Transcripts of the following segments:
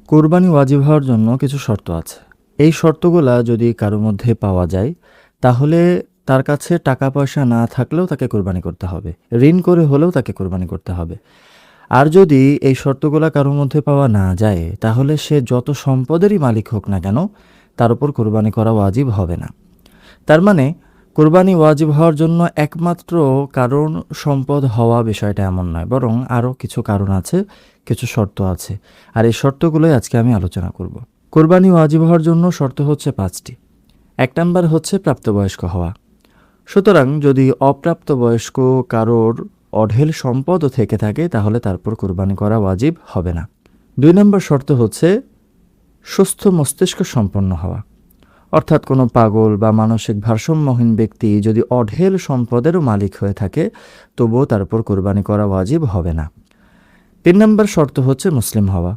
কোরবানি ওয়াজিব হওয়ার জন্য কিছু শর্ত আছে। এই শর্তগুলা যদি কারোর মধ্যে পাওয়া যায়, তাহলে তার কাছে টাকা পয়সা না থাকলেও তাকে কোরবানি করতে হবে। ঋণ করে হলেও তাকে কোরবানি করতে হবে। আর যদি এই শর্তগুলা কারোর মধ্যে পাওয়া না যায়, তাহলে সে যত সম্পদেরই মালিক হোক না কেন, তার উপর কোরবানি করা ওয়াজিব হবে না। তার মানে কোরবানি ওয়াজিব হওয়ার জন্য একমাত্র কারণ সম্পদ হওয়া বিষয়টা এমন নয়, বরং আরও কিছু কারণ আছে, কিছু শর্ত আছে। আর এই শর্তগুলোই আজকে আমি আলোচনা করব। কোরবানি ওয়াজিব হওয়ার জন্য শর্ত হচ্ছে 5টি। 1 নাম্বার হচ্ছে প্রাপ্তবয়স্ক হওয়া। সুতরাং যদি অপ্রাপ্তবয়স্ক কারোর অঢেল সম্পদও থেকে থাকে, তাহলে তারপর কোরবানি করা ওয়াজিব হবে না। 2 নম্বর শর্ত হচ্ছে সুস্থ মস্তিষ্ক সম্পন্ন হওয়া। অর্থাৎ কোনো পাগল বা মানসিক ভারসাম্যহীন ব্যক্তি যদি অঢেল সম্পদেরও মালিক হয়ে থাকে, তবুও তার উপর কোরবানি করা ওয়াজিব হবে না। 3 নম্বর শর্ত হচ্ছে মুসলিম হওয়া।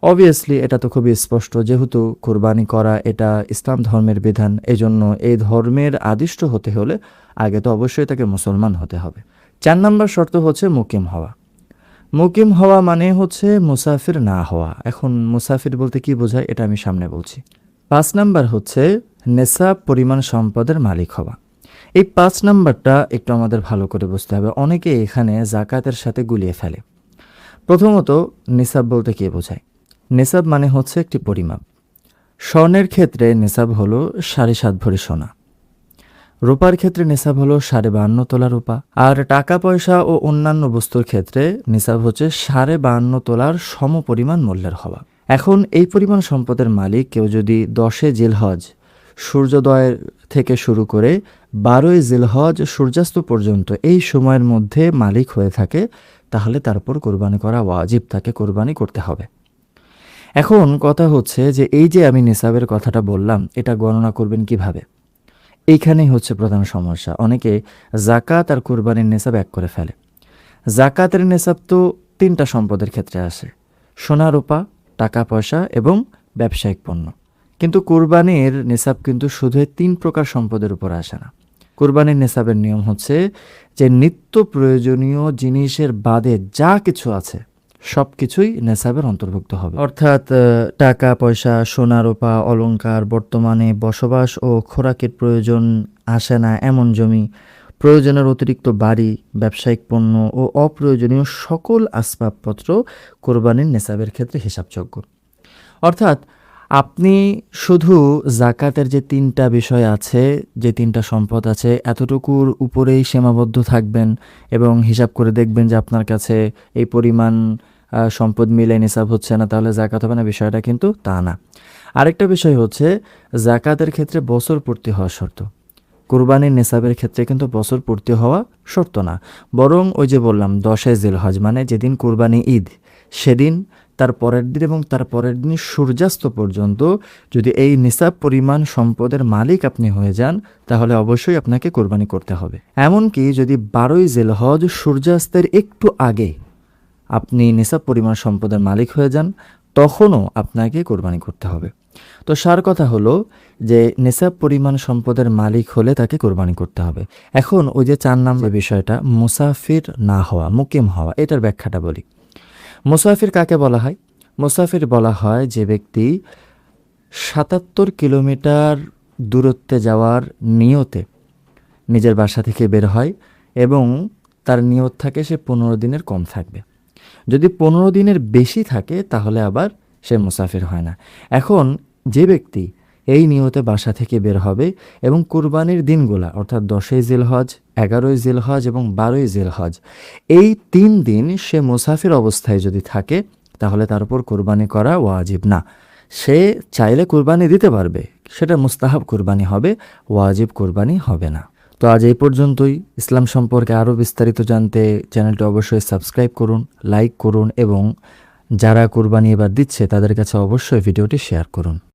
অবভিয়াসলি এটা তো খুবই স্পষ্ট, যেহেতু কোরবানি করা এটা ইসলাম ধর্মের বিধান, এজন্য এই ধর্মের আদিষ্ট হতে হলে আগে তো অবশ্যই তাকে মুসলমান হতে হবে। 4 নম্বর শর্ত হচ্ছে মুকিম হওয়া। মুকিম হওয়া মানে হচ্ছে মুসাফির না হওয়া। এখন মুসাফির বলতে কি বোঝায়, এটা আমি সামনে বলছি। 5 নাম্বার হচ্ছে নেশাব পরিমাণ সম্পদের মালিক হওয়া। এই 5 নাম্বারটা একটু আমাদের ভালো করে বুঝতে হবে। অনেকে এখানে জাকাতের সাথে গুলিয়ে ফেলে। প্রথমত, নেশাব বলতে কি বোঝায়? নেশাব মানে হচ্ছে একটি পরিমাপ। স্বর্ণের ক্ষেত্রে নেশাব হলো 7.5 ভরি সোনা। রূপার ক্ষেত্রে নেশাব হলো 52.5 তোলা রূপা। আর টাকা পয়সা ও অন্যান্য বস্তুর ক্ষেত্রে নেশাব হচ্ছে 52.5 তোলার সমপরিমাণ মূল্যের হওয়া। এখন এই পরিমাণ সম্পদের মালিক কেউ যদি 10 জিলহজ সূর্যোদয় থেকে শুরু করে 12 জিলহজ সূর্যাস্ত পর্যন্ত এই সময়ের মধ্যে মালিক হয়ে থাকে, তাহলে তারপর কোরবানি করা ওয়াজিব, তাকে কোরবানি করতে হবে। এখন কথা হচ্ছে যে এই যে আমি নিসাবের কথাটা বললাম, এটা গণনা করবেন কিভাবে? এইখানেই হচ্ছে প্রধান সমস্যা। অনেকে জাকাত আর কোরবানির নেশাব এক করে ফেলে। জাকাতের নেশাব তো 3টা সম্পদের ক্ষেত্রে আসে: সোনা, রূপা, টাকা পয়সা এবং ব্যবসায়িক পণ্য। কিন্তু কোরবানির নেশাব কিন্তু শুধু 3 প্রকার সম্পদের উপর আসে না। কোরবানির নেশাবের নিয়ম হচ্ছে যে নিত্য প্রয়োজনীয় জিনিসের বাদে যা কিছু আছে সব কিছুই নেশাবের অন্তর্ভুক্ত হবে। অর্থাৎ টাকা পয়সা, সোনা, রূপা, অলংকার, বর্তমানে বসবাস ও খোরাকের প্রয়োজন আসে না এমন জমি, প্রয়োজনের অতিরিক্ত বাড়ি, ব্যবসায়িক পণ্য ও অপ্রয়োজনীয় সকল আসবাবপত্র কোরবানির নেশাবের ক্ষেত্রে হিসাবযোগ্য। অর্থাৎ আপনি শুধু জাকাতের যে 3টা বিষয় আছে, যে 3টা সম্পদ আছে, এতটুকুর উপরেই সীমাবদ্ধ থাকবেন এবং হিসাব করে দেখবেন যে আপনার কাছে এই পরিমাণ সম্পদ মিলে নিসাব হচ্ছে না, তাহলে জাকাত হবে না। বিষয়টা কিন্তু তা না। আরেকটা বিষয় হচ্ছে জাকাতের ক্ষেত্রে বছর পূর্তি হওয়া শর্ত। কুরবানির নিসাবের ক্ষেত্রে কিন্তু বছর পূর্তি হওয়া শর্ত না, বরং ওই যে বললাম 10 জিলহজ মানে যেদিন কুরবানি ঈদ, সেদিন, তার পরের দিন এবং তার পরের দিন সূর্যাস্ত পর্যন্ত যদি এই নিসাব পরিমাণ সম্পদের মালিক আপনি হয়ে যান, তাহলে অবশ্যই আপনাকে কোরবানি করতে হবে। এমনকি যদি 12 জিলহজ সূর্যাস্তের একটু আগে আপনি নিসাব পরিমাণ সম্পদের মালিক হয়ে যান, তখনও আপনাকে কোরবানি করতে হবে। তো সার কথা হলো যে নিসাব পরিমাণ সম্পদের মালিক হলে তাকে কোরবানি করতে হবে। এখন ওই যে 4 নম্বর বিষয়টা, মুসাফির না হওয়া, মুকিম হওয়া, এটার ব্যাখ্যাটা বলি। মুসাফির কাকে বলা হয়? মুসাফির বলা হয় যে ব্যক্তি 77 কিলোমিটার দূরত্বে যাওয়ার নিয়তে নিজের বাসা থেকে বের হয় এবং তার নিয়ত থাকে সে 15 দিনের কম থাকবে। যদি 15 দিনের বেশি থাকে তাহলে আবার সে মুসাফির হয় না। এখন যে ব্যক্তি এই নিয়তে বাসা থেকে বের হবে এবং কুরবানির দিনগুলা অর্থাৎ 10 জিলহজ, 11 জিলহজ এবং 12 জিলহজ, এই 3 দিন সে মুসাফির অবস্থায় যদি থাকে, তাহলে তার উপর কোরবানি করা ওয়াজিব না। সে চাইলে কোরবানি দিতে পারবে, সেটা মুস্তাহাব কোরবানি হবে, ওয়াজিব কোরবানি হবে না। তো আজ এই পর্যন্তই। ইসলাম সম্পর্কে আরও বিস্তারিত জানতে চ্যানেলটি অবশ্যই সাবস্ক্রাইব করুন, লাইক করুন এবং যারা কোরবানি এবার দিচ্ছে তাদের কাছে অবশ্যই ভিডিওটি শেয়ার করুন।